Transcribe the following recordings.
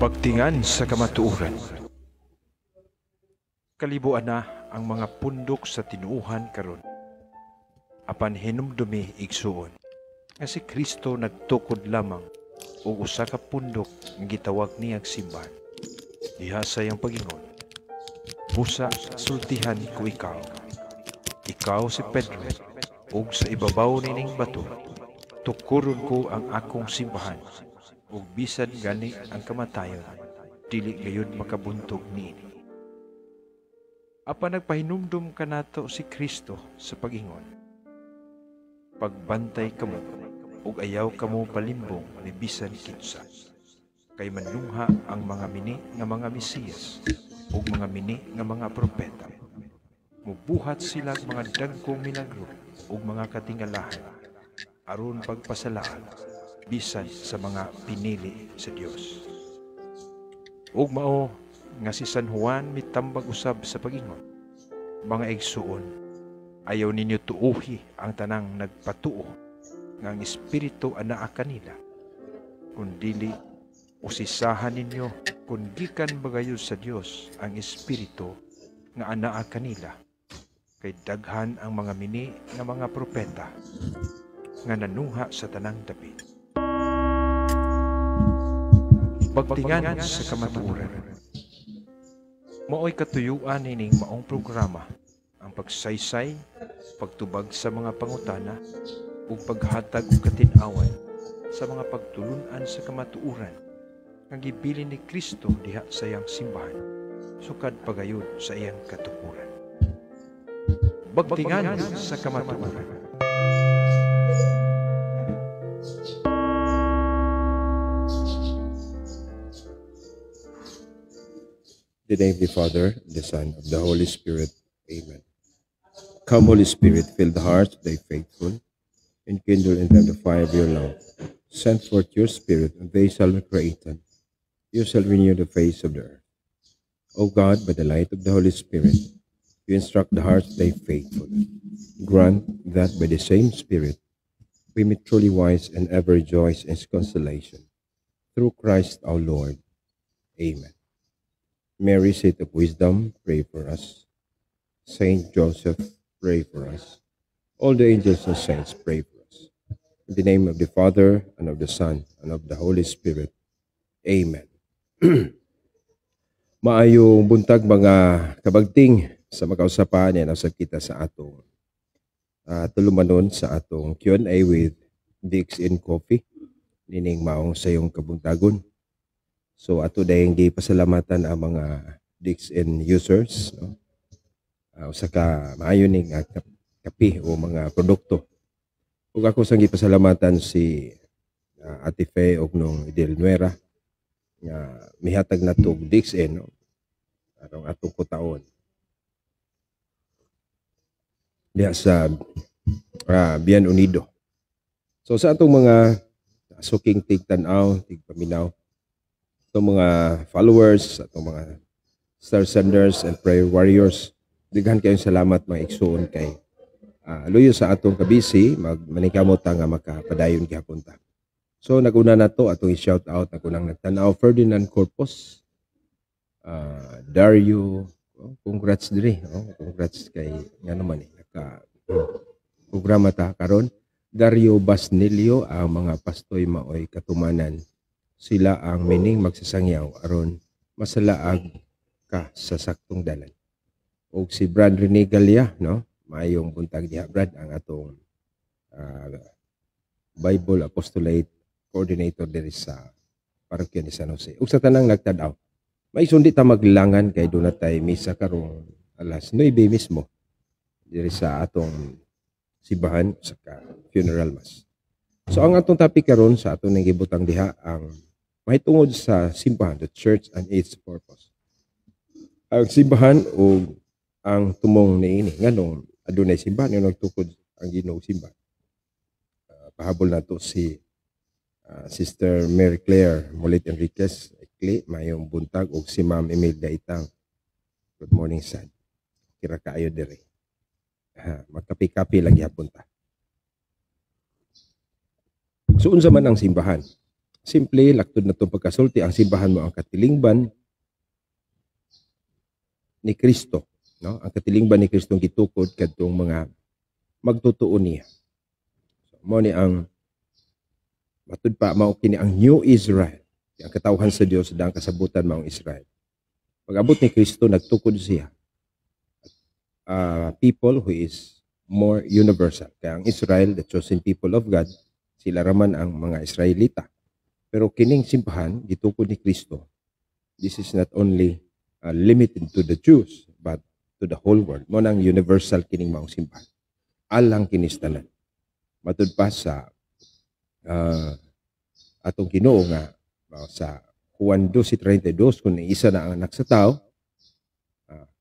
Pagtingan sa kamatuoran. Kalibuan na ang mga pundok sa tinuuhan karon. Apan hinumdumi igsuon nga si Kristo nagtukod lamang og usa ka pundok nga gitawag niyang simbahan. Diha sa iyang pagingon, busa sultihan ko ikaw. Ikaw si Pedro, ug sa ibabaw nining bato tukuron ko ang akong simbahan, ug bisan gani ang kamatayon dili gayon makabuntog niini. Apan nagpahinumdum kanato si Kristo sa pagingon, pagbantay kamo ug ayaw kamo palimbong ni bisan kinsa, kay manlungha ang mga mini nga mga Mesiyas ug mga mini nga mga propeta. Mubuhat sila mga dagkong milagro ug mga katingalahan aron pagpasalaan bisan sa mga pinili sa Dios. Ug mao nga si San Juan mitambag usab sa pagingon, mga igsuon, ayaw ninyo tuuhi ang tanang nagpatuo nga ang Espiritu anaa kanila, kundili usisahan ninyo kung gikan bagayon sa Dios ang Espiritu nga anaa kanila, kay daghan ang mga mini nga mga propeta nga nanungha sa tanang dapit. Pagtingan sa kamatuoran. Mao'y katuyuan nining maong programa ang pagsaysay, pagtubag sa mga pangutana ug paghatag og katin-awan sa mga pagtulunan sa kamatuoran nga gibilin ni Kristo diha sa iyang simbahan, sukad pagayod sa iyang katukuran. Pagtingan sa kamatuoran. In the name of the Father, the Son, of the Holy Spirit. Amen. Come, Holy Spirit, fill the hearts of thy faithful, and kindle in them the fire of your love. Send forth your Spirit, and they shall be created. You shall renew the face of the earth. O God, by the light of the Holy Spirit, you instruct the hearts of thy faithful. Grant that by the same Spirit we may truly wise and ever rejoice in his consolation. Through Christ our Lord. Amen. Mary, seat of wisdom, pray for us. Saint Joseph, pray for us. All the angels and saints, pray for us. In the name of the Father, and of the Son, and of the Holy Spirit. Amen. Maayong buntag mga kabagting sa makausapan yan sa kita sa atong tulumanon sa atong Q&A with Dix in Coffee. Nining maong sayong kabuntagon. So ato dayang gipasalamatan ang mga Dix-in users, no? Usa ka maayo ning kape o mga produkto. Ug ako sang gipasalamatan si Ate Fe og nung Idel Nuera nga mihatag nato og Dix-in, no? Arong atong kutaon. Diya sa Bien Unido. So sa atong mga suking tigtanaw, tigpaminaw, itong mga followers, itong mga star senders and prayer warriors, dighan kayong salamat mga igsoon kay luyo sa atong kabisi, manikamot nga makapadayon gihapon ta. So naguna na to atong i-shout out ako nang nagtanaw Ferdinand Corpus, Dario, congrats diri, congrats kay nga naman naka programa ta karon. Dario Basnilio, ang mga pastoy maoy katumanan, sila ang mining magsasangyaw aron masalaag ka sa saktong dalan. O si Brad Renigalia, no? Maayong buntag diha Brad, ang atong Bible Apostolate Coordinator diri sa parokya ni San Jose. Ug sa tanang nagtadaw, may sundi ta maglangan kay doon natay misa karong alas 9 mismo diri sa atong simbahan sa funeral mass. So ang atong topic karon sa atong gibutang diha ang mahitungod sa simbahan, the church and its purpose. Ang simbahan o ang tumong niini nganong adunay simbahan nga nagtukod ang Ginoo simbahan. Pahabol nato si Sister Mary Claire Molit Enriquez, mayong buntag, og si Ma'am Imelda Itang. Good morning, sad. Kira kaayo dire. Magkapi-kapi lagi hapon ta. So unsa man ang simbahan? Simple, laktod na itong pagkasulti, ang simbahan mo ang katilingban ni Kristo. No? Ang katilingban ni Kristo ang gitukod kadtong mga magtutuo niya. So, mo ni ang matud pa mao kini ang New Israel. Ang katawhan sa Dios dang kasabutan maong Israel. Pag-abot ni Kristo nagtukod siya. People who is more universal. Kaya ang Israel, the chosen people of God, sila raman ang mga Israelita. Pero kining simbahan, gitukod ni Kristo, this is not only limited to the Jews, but to the whole world. Mo nang universal kining maong simbahan. Alang kinistanan. Matud pa sa atong Ginoo nga sa Juan 12:32 kung isa na ang anak sa tao,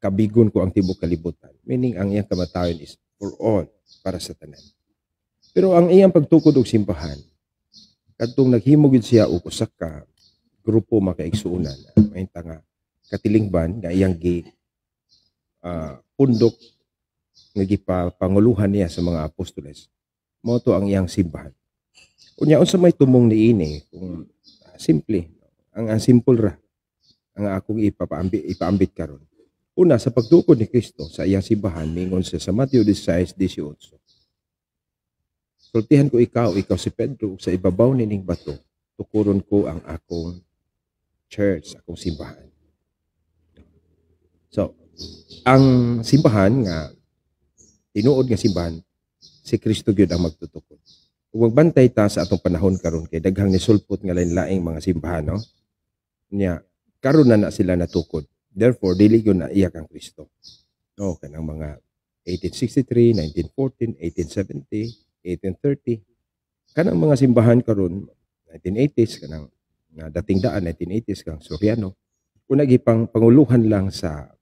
kabigon ko ang tibok kalibutan. Meaning ang iyang kamatayon is for all, para sa tanan. Pero ang iyang pagtukod og simbahan, kadtong naghimog siya og usa ka grupo makaigsuonan, mahita nga katilingban nga iyang pundok nga gipanguluhan niya sa mga apostoles. Mao to ang iyang simbahan. Unya unsa may tumong niini kung simple, ang simple ra ang akong ipaambit karon. Una, sa pagtukod ni Kristo sa iyang simbahan, mingon siya sa Mateo 16:18. Sultihan ko ikaw si Pedro, sa ibabaw nining bato, tukuron ko ang akong church, akong simbahan. So, ang simbahan nga, tinuod nga simbahan, si Kristo gyud ang magtutukod. Kung magbantay ta sa atong panahon karon kay daghang nisulpot nga lain-laing mga simbahan, no? Nya, karon na sila natukod. Therefore, dili gyud na iyak ang Kristo. No, kanang mga 1863, 1914, 1870, 1830. Kanang mga simbahan karon 1980s, kanang dating daan 1980s kang Soriano. Una gipang panguluhan lang sa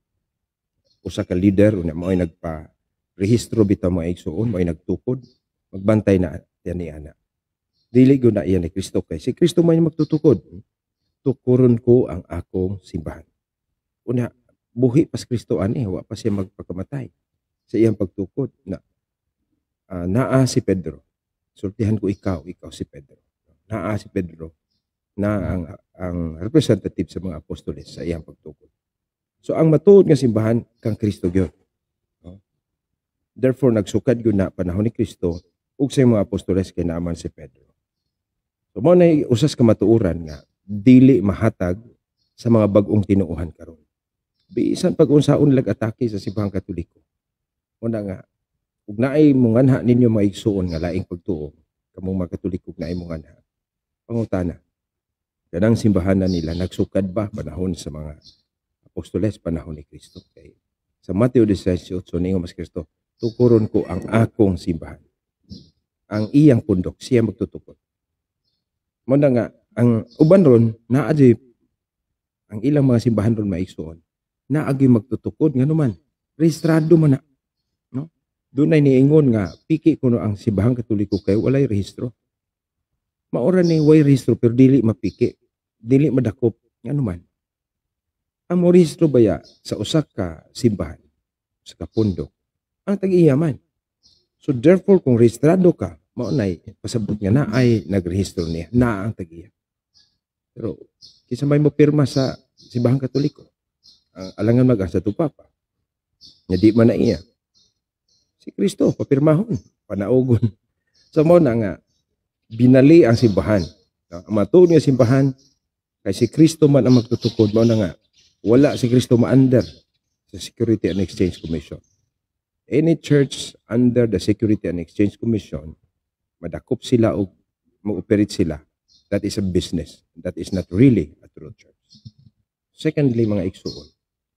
usa ka leader, una mo ay nagpa-rehistro bitaw mo igsuon, mo ay nagtukod, magbantay na yan ni ana. Dili gyud na iyan ni Kristo kay si Kristo man magtutukod. Tukuron ko ang akong simbahan. Una, buhi pas Kristo ani, wa pa siya magpakamatay sa iyang pagtukod na naa si Pedro. Sultihan ko ikaw si Pedro. Naa si Pedro na ang representative sa mga apostoles sa iyang pagtukod. So ang matuod nga simbahan kang Kristo gyud. No? Therefore nagsukad gyud na panahon ni Kristo ug sa mga apostoles kay naaman si Pedro. So mo na usas ka matuoran nga dili mahatag sa mga bag-ong tinuohan karon. Bisan pag-unsaon lag atake sa simbahang Katoliko. Una nga ug naay munganha ninyo maigsuon nga laing pagtuo kamong mga Katoliko naay munganha. Pangutana. Kanang simbahan nila nagsukad ba panahon sa mga apostoles panahon ni Kristo? Kay sa Mateo 16:8 ningo mas Kristo, tukuron ko ang akong simbahan. Ang iyang pundok siya magtutukod. Mo na nga ang uban ron naadyo ang ilang mga simbahan ron maigsuon. Naagi magtutukod nganuman. Rehistrado man na. No? Doon ay niingon nga piki kuno ang simbahang Katoliko kay walay rehistro. Maura ni way rehistro pero dili mapiki. Dili madakop nganuman. Ang mo rehistro baya sa usa ka simbahan, sa kapundok, ang tag-iyaman. So therefore kung rehistrado ka, mao nay pasabot nga na ay nagrehistro niya na ang tag-iya. Pero kisa may mo pirma sa simbahang Katoliko, ang alangan mag-asa to papa. Nga di man na iya. Si Kristo papirmahon, panaugon. So mo na nga binali ang simbahan. Ang matuod nga simbahan kay si Kristo man ang magtutukod, mao na nga wala si Kristo ma-under sa Security and Exchange Commission. Any church under the Security and Exchange Commission, madakop sila o mag-operate sila, that is a business. That is not really a true church. Secondly, mga igsuon,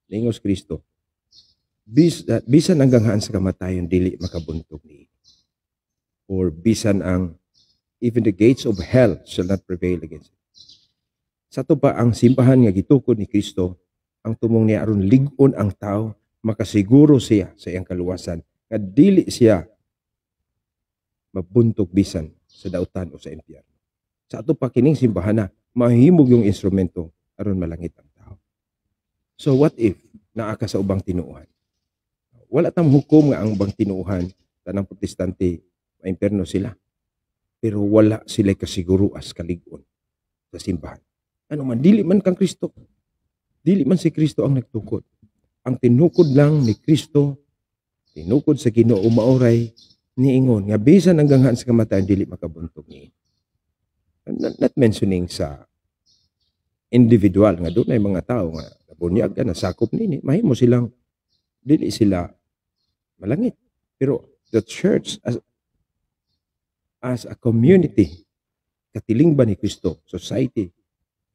Ningos Kristo, bisan hanggang haan sa kamatayon, dili makabuntog ni. Or bisan even the gates of hell shall not prevail against it. Sa to pa ang simbahan nga gitukod ni Kristo, ang tumong niya aron lig-on ang tao, makasiguro siya sa iyang kaluwasan, nga dili siya mabuntog bisan sa dautan o sa impyerno. Sa ato pa kining simbahan na, mahimog yung instrumento aron malangit ang tao. So what if naa ka sa ubang tinuuhan? Wala tam hukom nga ang ubang tinuuhan tanang protestante maimpierno sila. Pero wala sila kasiguro as kalig-on. sa simbahan. Ano man, dili man kang Kristo. Dili man si Kristo ang nagtukod. Ang tinukod lang ni Kristo, tinukod sa Ginoo maoray niingon nga bisan hanggang sa kamatayan dili makabuntog ni. Not mentioning sa individual nga doon ay mga tao nga nabunyag ka nasakop nini, mahimo silang dili sila malangit. Pero the church as a community, katiling ba ni Kristo, society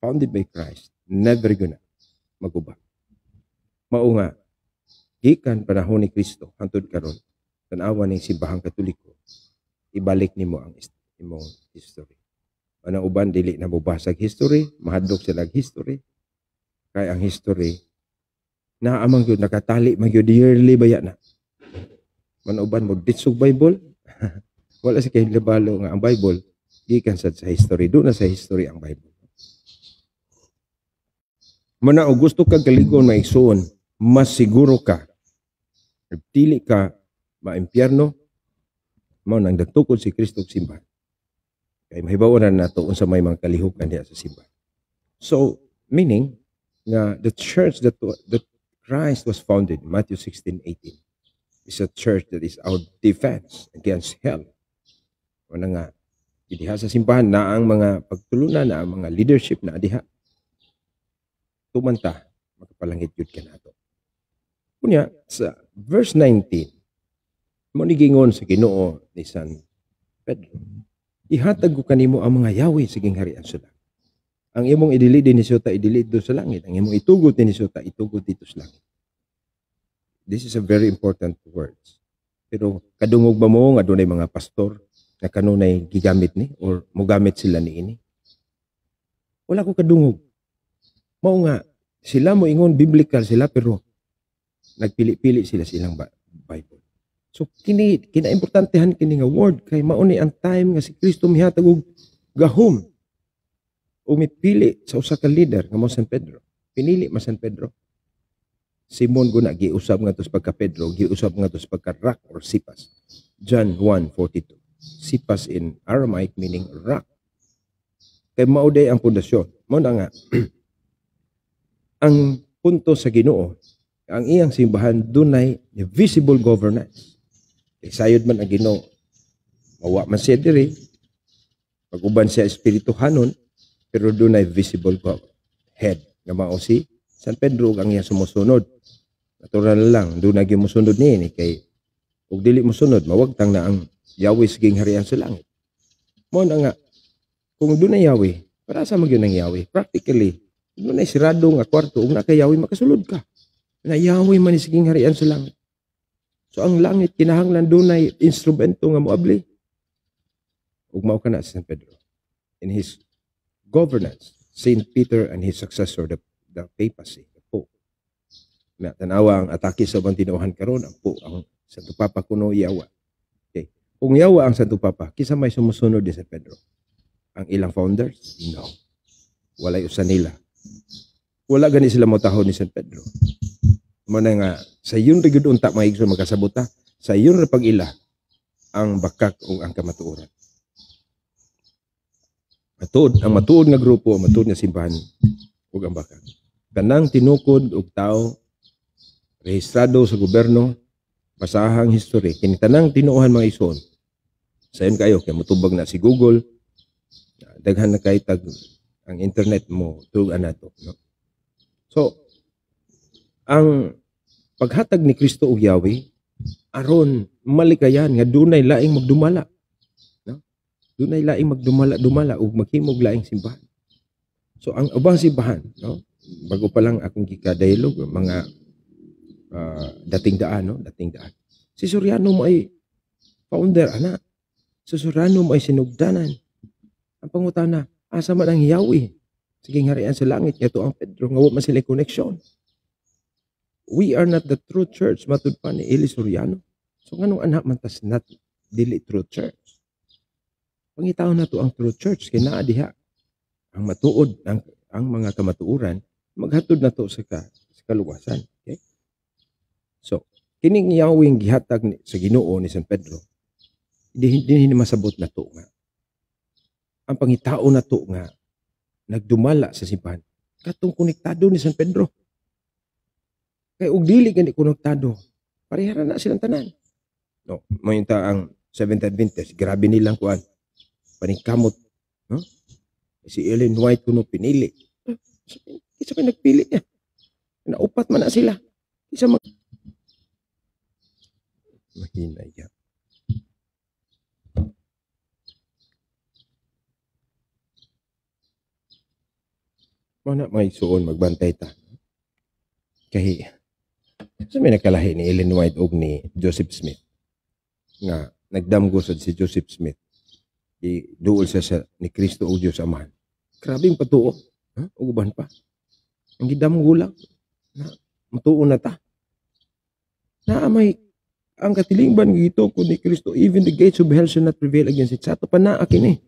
founded by Christ, never gonna maguba. Mao nga gikan panahon ni Kristo hangtod karon tan-awa ning simbahang Katoliko, ibalik nimo ang imong history. Anang uban dili na mubasag history, mahadlok sila history. Kay ang history na amang gyud nakatali man gyud yearly baya na. Man uban mo ditsog Bible, wala si kay labalo nga ang Bible gikan sa history. Do na sa history ang Bible. Mana og gusto ka galigon maigsoon, mas siguro ka dili ka maimpyerno mao nang nagtukod si Kristo og simbahan. Kay mahibaw-an na nato unsa may mga kalihukan diha sa simbahan. So, meaning nga the church that Christ was founded, Matthew 16:18, is a church that is our defense against hell. Ano nga, diha sa simbahan na ang mga pagtulunan na ang mga leadership na diha. Tumanta, makapalangit yun ka nato. Kunya, sa verse 19, mo nigingon sa Ginoo ni San Pedro, ihatag ko kanimo ang mga yawi siging harian sa langit. Ang imong idili din ni Sota, idili dito sa langit. Ang imong itugod din ni Sota, itugod dito sa langit. This is a very important words. Pero kadungog ba mo nga doon ay mga pastor na kanunay gigamit ni or mogamit sila ni ini? Wala ko kadungog. Mao nga, sila mo ingon biblical sila pero nagpili-pili sila silang Bible. So kinaimportantehan kini nga word kay mao ni ang time nga si Kristo mihatag og gahom o mipili sa usa ka leader nga mo San Pedro. Pinili ma San Pedro. Simon guna giusab nga tos pagka Pedro, giusab nga tos pagka rock or sipas. John 1:42. Sipas in Aramaic meaning rock. Kay mao day ang pundasyon. Mao na nga ang punto sa Ginoo, ang iyang simbahan dunay visible governance. Sayod man ang Ginoo, mawa man siya diri, pag-uban siya espirituhanon, pero doon ay visible head nga mao si San Pedro ang iya sumusunod. Natural lang, doon na gimusunod ni kay ug dili mo sunod, mawagtang na ang Yahweh siging harian sa langit. Mo na nga, kung doon na Yahweh, para sa magyud ng Yahweh, practically, doon ay sirado nga kwarto, ug na kay Yahweh makasulod ka. Na Yahweh man siging harian sa langit. So ang langit kinahanglan dunay instrumento nga moabli. Ug mao kana si San Pedro. In his governance, Saint Peter and his successor, the papacy, the Pope. Na tanawa ang atake sa ubang tinuohan karon ang Pope, ang Santo Papa kuno Yawa. Okay. Kung Yawa ang Santo Papa, kisa may sumusunod ni San Pedro? Ang ilang founders? No. Walay usa nila. Wala gani sila motahon ni San Pedro. Muna nga, sa yun rigid unta maigso magkasabuta, sa yun na pag-ila, ang bakak o ang kamatuoran. Ang matuod nga grupo, ang matuod nga simbahan, o ang bakak. Kanang tinukod og tao, rehistrado sa gobyerno, basahang history, kinitanang tinuohan mga ison. Sa yun kayo, kaya matubag na si Google, daghan na kayo tag ang internet mo, tugan na to. No? So, ang paghatag ni Kristo og Yahweh aron malikayan nga dunay laing magdumala, no? Dunay laing magdumala ug maghimog laing simbahan. So ang ubang simbahan, no? Bago pa lang akong gika-dialogue mga dating daan, no? Dating daan. Si Soriano mo ay founder ana. Si Soriano mo ay sinugdanan. Ang pangutana, asa man ang Yahweh? Sige harian sa langit nga to ang Pedro nga wa man sila connection. We are not the true church, matud pa ni Eli Soriano. So, anong anak man tas not dili true church? Pangitaon na to ang true church, kaya naa diha. Ang matuod, ang mga kamatuuran, maghatod na to sa kaluwasan. Okay? So, kining Yahweh gihatag sa Ginoo ni San Pedro, hindi masabot na to nga. Ang pangitaon na to nga, nagdumala sa simbahan. Katong konektado ni San Pedro. Kay og dili gani konektado, parehara na silang tanan. No, mayunta ang Seventh Adventist, grabe nilang kuan. Paningkamot, no? Si Ellen White kuno pinili. Isa pa nagpili niya. Naupat man na sila. Isa mahina yan. Mana may suon magbantay ta. Kay sa may nakalahi ni Ellen White og ni Joseph Smith nga nagdamgosod si Joseph Smith duol sa ni Kristo o Diyos Amahan. Grabing patuo. Ha? Uban pa. Ang gidamgo lang na matuo na ta. Na may ang katilingban gito ko ni Kristo, even the gates of hell shall not prevail against it. Sa ato pa na akin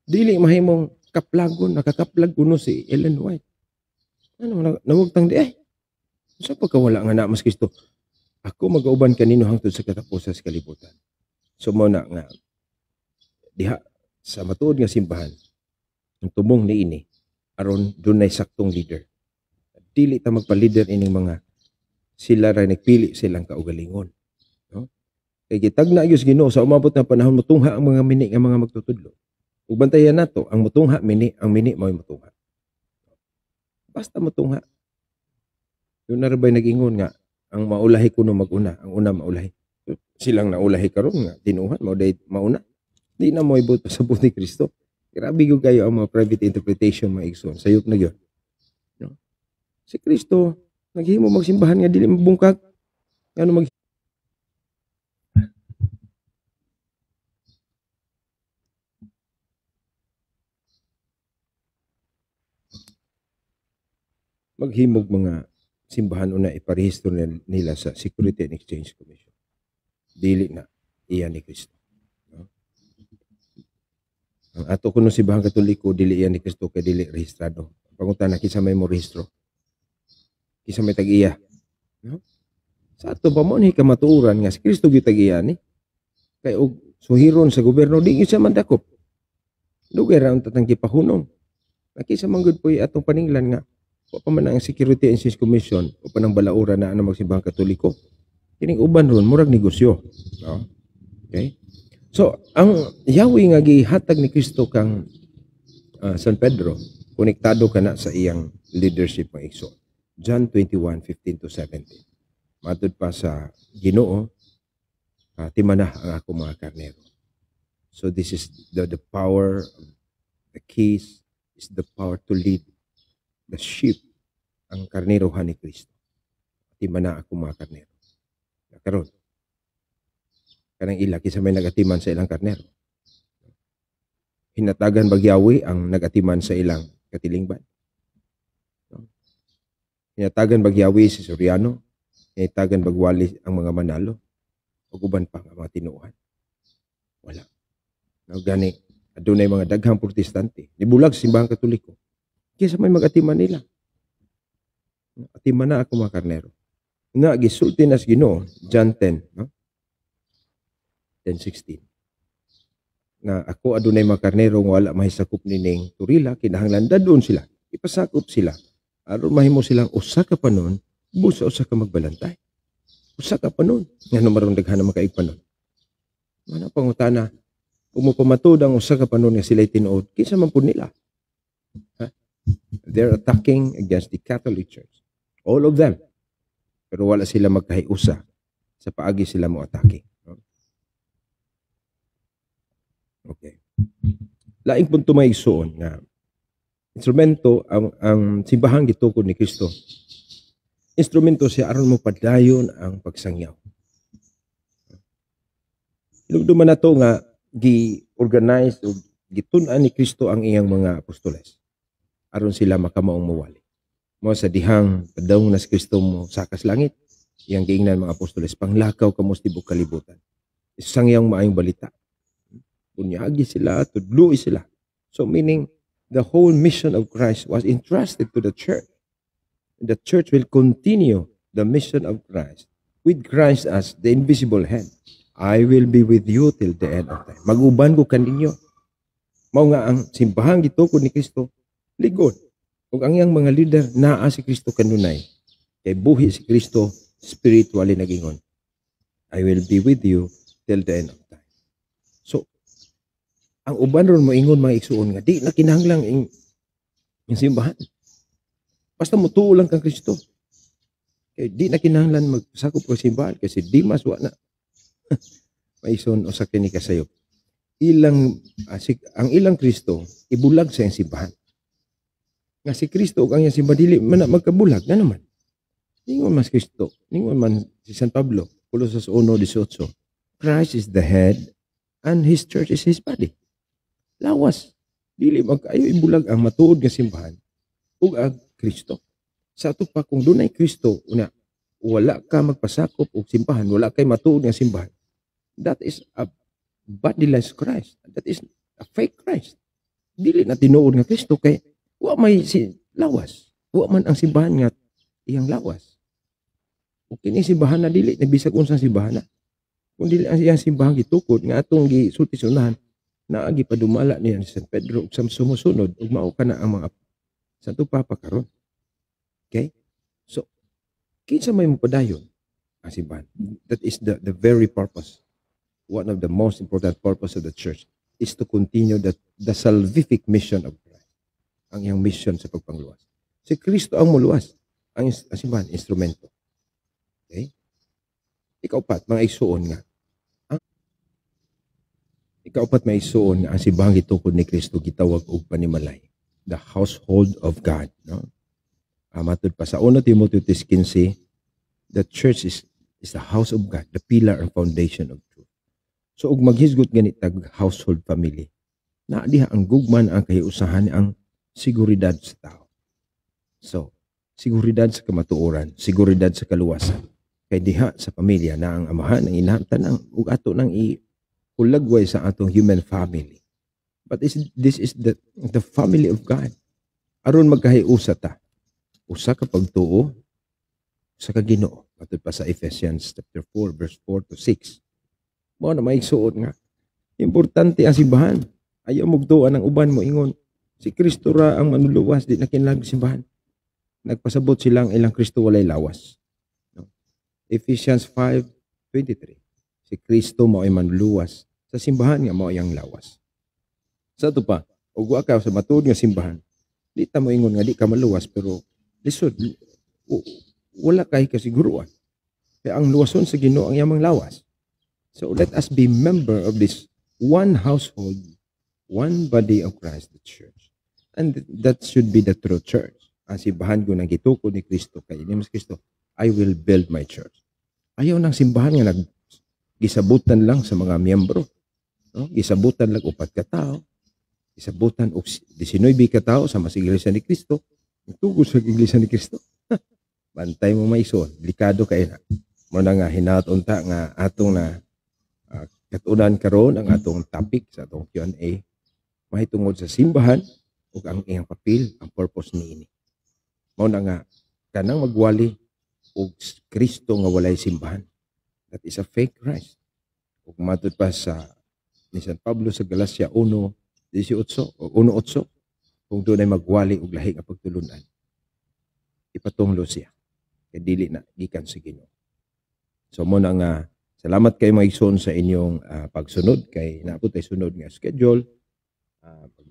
dili mahimong kaplagon, nakakaplag kuno si Ellen White. Ano, nawagtang di sa pagkawala nga na mas Kristo, ako mag-auban kanino hangtod sa katapusan sa kalibutan. So mo na nga, diha, sa matuod nga simbahan, ang tumong ni ini, aron dunay saktong leader. Dili ta magpa-leader ining mga sila ray nagpili silang kaugalingon. No? Kay gitag na gyud Ginoo sa umabot na panahon mutungha ang mga mini nga mga magtutudlo. Ug bantayan nato ang mutungha mini, ang mini mao'y mutungha. Basta mutungha. Yun na rin nag-ingon nga, ang maulahi kuno mag-una, ang una maulahi. Silang naulahi karon nga, tinuhan, mauna. Di na mo ibot sa buti Kristo. Grabe ko kayo ang mga private interpretation, mga igsoon. Sayop na yun. No? Si Kristo, naghimo magsimbahan nga, dili mabungkag. Ano maghimog mga simbahan una iparehistro nila sa Security and Exchange Commission. Dili na iyan ni Kristo. No? Ang ato kuno simbahan Katoliko dili iyan ni Kristo kay dili rehistrado. Pangunta na kisa may mo rehistro. Kisa may tag-iya. No? Sa ato pa mo ni kamatuuran nga si Kristo gyud tag-iya ni. Kay og suhiron sa gobyerno di gyud siya mandakop. Dugay ra ang tatang gipahunom. Nakisa man gud puy atong paninglan nga o pa man ang Security and Exchange Commission o pa ng balaura na magsimbahang Katoliko. Kining uban ron, murag negosyo. No? Okay? So, ang Yahweh nga gihatag ni Kristo kang San Pedro, konektado ka na sa iyang leadership ng igsoon. John 21:15-17. Matod pa sa Ginoo, timana ang ako mga karnero. So, this is the power, the keys, is the power to lead the sheep, ang karnerohan ni Kristo. Timana ako mga karnero. Karon, kanang ila, kisa may nagatiman sa ilang karnero. Hinatagan bagyawi ang nagatiman sa ilang katilingban. Hinatagan bagyawi si Soriano, hinatagan bagwali ang mga manalo, o uban pa ang mga tinuuhan. Wala. Gani, adunay mga daghang protestante. Nibulag simbahang Katoliko. Kisa may mag-atiman nila. Atiman na ako mga karnero. Nga, gisulti na sa Ginoo, John 10, no? 10:16. Nga ako adunay mga karnero nga wala mahisakop nining turila, kinahanglan dadon sila. Ipasakop sila. Aron mahimo silang usa ka panon, busa usa ka magbalantay. Usa ka panon. Nga numarong daghan na makaig panon. Mana pangutana, umupamatod ang usa ka panon nga sila'y tinuod, kinsa man pud nila? Ha? They're attacking against the Catholic Church. All of them. Pero wala sila magkahiusa sa paagi sila mo atake. Okay. Laing punto may igsoon nga instrumento ang simbahan gitukod ni Kristo. Instrumento siya aron mo padayon ang pagsangyaw. Ilugduman na to nga gi-organize o gitun-an ni Kristo ang iyang mga apostoles aron sila makamaong mawali. Mo sa dihang padawong na si Kristo mo sakas langit, iyang giingnan mga apostoles, panglakaw kamo sa tibok kalibutan. Isangyang maayong balita. Bunyagi sila, tudluy sila. So meaning, the whole mission of Christ was entrusted to the church. The church will continue the mission of Christ with Christ as the invisible head. I will be with you till the end of time. Mag-uban ko kaninyo. Mao nga ang simbahan gitukod ni Kristo, Ligod. Ug ang iyang mga leader naa si Kristo kanunay. Kay buhi si Kristo spiritually nagingon, I will be with you till the end of time. So, ang uban ron moingon mga igsuon nga di na kinahanglang ang simbahan. Basta mutuo lang kang Kristo. Kay di na kinahanglan magsakop ka simbahan kasi di maswa na. Maison usa kini kasayo. Ang ilang Kristo ibulag sa iyang simbahan. Nga si Kristo ug ang iyang simbahan dili man na magkabulag na naman. Ningon mas Kristo, ningon man si San Pablo, Colossus 1:18. Christ is the head and his church is his body. Lawas. Dili magkaayo ibulag ang matuod nga simbahan ug ang Kristo. Sa ato pa kung dunay Kristo una wala ka magpasakop og simbahan, wala kay matuod nga simbahan. That is a bodiless Christ. That is a fake Christ. Dili na tinuod nga Kristo kay wa may lawas. Wa man ang simbahan nga iyang lawas. Ug kini simbahan na dili nabisag unsang simbahan na. Kung dili ang iyang simbahan gitukod nga atong gisulti-sunahan na agi padumala niya ni San Pedro ug sa sumusunod ug mao kana ang mga Santo Papa karon. Okay? So, kinsa may mopadayon ang simbahan? That is the very purpose. One of the most important purpose of the church is to continue the salvific mission of Christ. Ang iyang mission sa pagpangluwas. Si Kristo ang muluwas. Ang simbahan, instrumento. Okay? Ikaw pat, mga isuon nga. Ikaw pat may isuon nga ang simbahan gitukod ni Kristo gitawag og panimalay. The household of God. No? Matod pa sa 1 Timothy 3:15, the church is the house of God, the pillar and foundation of truth. So, ug maghisgot ganit tag household family, na diha ang gugman ang kahiusahan ang seguridad sa tao. So, seguridad sa kamatuoran, seguridad sa kaluwasan. Kay diha sa pamilya na ang amahan, ang inahan, tanang, ug ato nang ulagway sa atong human family. But this is the family of God. Aron magkahiusa ta. Usa ka pagtuo sa Ginoo. Matod pa sa Ephesians chapter 4 verse 4 to 6. Mao na maigsuon nga importante ang simbahan. Ayaw mugtuan ang uban mo ingon si Kristo ra ang manluluwas di na kinahanglan simbahan. Nagpasabot silang ilang Kristo walay lawas. No? Ephesians 5:23. Si Kristo mao ay manluluwas sa simbahan nga mao yang lawas. Sa ito pa, ug wa ka sa matuod nga simbahan, di ta mo ingon nga di ka maluwas pero lisod wala kay kasiguruan. Kaya ang luwason sa Ginoo ang yamang lawas. So let us be member of this one household, one body of Christ, the church. And that should be the true church. Ang simbahan ko nang gitukod ni Kristo kay ni Kristo, I will build my church. Ayaw ng simbahan nga gisabutan lang sa mga miyembro. No? Gisabutan lang 4 ka tao. Gisabutan og 19 ka tao sa mas iglesia ni Kristo. Tugod sa iglesia ni Kristo. Bantay mo maison, delikado kay na. Mo na nga hinaot unta nga atong na katunan karon ang atong topic sa atong Q&A mahitungod sa simbahan ug ang iyang papel, ang purpose niini. Mao na nga kanang magwali og Kristo nga walay simbahan. That is a fake Christ. Ug matod pa sa ni San Pablo sa Galacia 1:18 o 1:8 kung doon ay magwali og lahi nga pagtulunan. Ipatunglo siya. Kay dili na gikan sa Ginoo. So mo na nga salamat kay maigsoon sa inyong pagsunod kay naabot tay sunod nga schedule.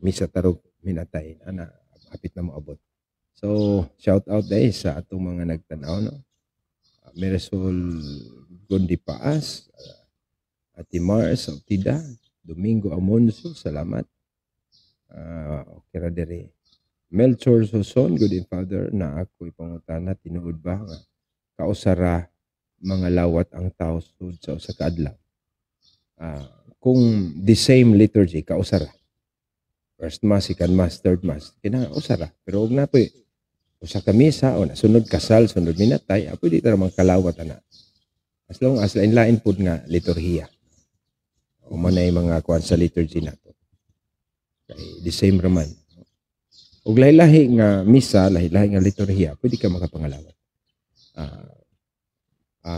Misa tarog minatay ana hapit na moabot. So shout out day sa atong mga nagtanaw no. Marisol Gondi Paas, Ate Mars Tida, Domingo Amonso, salamat. Okay ra dere. Melchor Soson, good in Father, na ako ipangutana tinuod ba nga kausara mga lawat ang tao sud sa usa ka adlaw. Kung the same liturgy kausara. First Mass, Second Mass, Third Mass, kinausara. Pero og napoy usa ka misa o nasunod kasal, sunod minatay, pwede ta man kalawat ana. As long as lain-lain pud nga liturhiya. O man ay mga kuan sa liturgy nato. Kay the same raman. Og lahi-lahi nga misa, lahi-lahi nga liturhiya, pwede ka makapangalawat.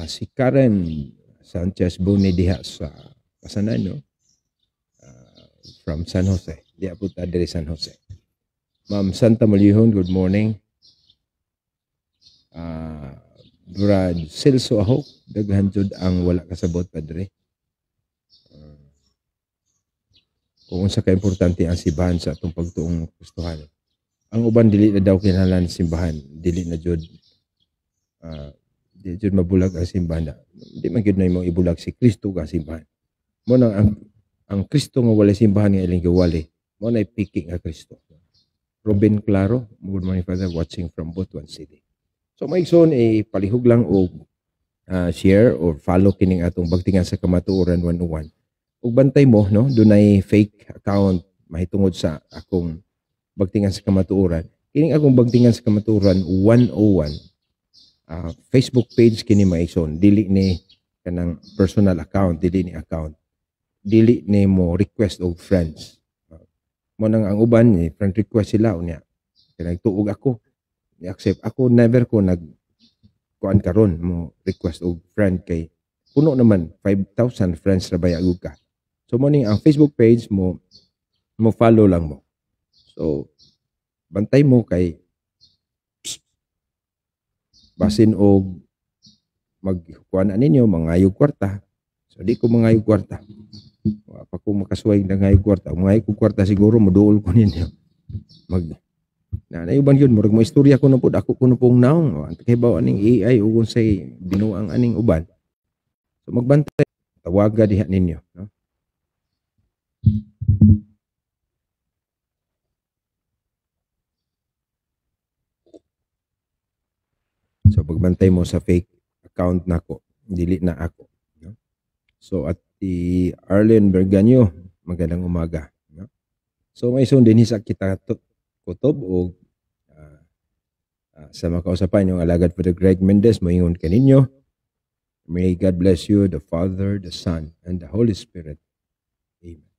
Si Karen Sanchez Boni diha sa Pasanan, no? From San Jose. Diha po ta diri San Jose. Ma'am Santa Malihon, good morning. Brad Celso Ahok, daghan jud ang wala kasabot, Padre. Kung unsa ka importante ang simbahan sa atong pagtuong Kristohan. Ang uban dili na daw kinahanglan simbahan, dili na jud di jud mabulag ang simbahan. Di man gyud na imong ibulag si Kristo ka simbahan. Mo na ang Kristo nga wala simbahan nga ilang giwali, mo na piki nga Kristo. Robin Claro, good morning Father, watching from Butuan City. So maigsoon palihog lang og share or follow kining atong Bagtingan sa Kamatuoran 101. Ug bantay mo no, dunay fake account mahitungod sa akong Bagtingan sa Kamatuoran. Kining akong Bagtingan sa Kamatuoran 101 Facebook page kini maigsoon, dili ni kanang personal account, dili ni account. Dili ni mo request og friends. Mo nang ang uban ni friend request sila unya. Kaya nagtuog ako, i-accept ako, never ko kuan karon mo request og friend kay puno naman 5,000 friends ra bayag ka. So mo ning ang Facebook page mo follow lang mo. So bantay mo kay basin og magkuan ninyo mangayog kwarta. So di ko mangayog kwarta. Wa pa ko makasuway na ngayog kwarta. Mangayog ko kwarta siguro moduol ko ninyo. Na uban yun, murag mo istorya ko na po, ako ko na pong naong, kay ba aning AI o kung say binuang aning uban. So magbantay, tawaga diha ninyo. No? So pagbantay mo sa fake account nako, dili na ako. No? So at the Arlen Berganyo, magandang umaga. No? So may sundin sa kita kutob o sa makausapan yung alagad Father Greg Mendez, moingon kaninyo. May God bless you, the Father, the Son, and the Holy Spirit. Amen.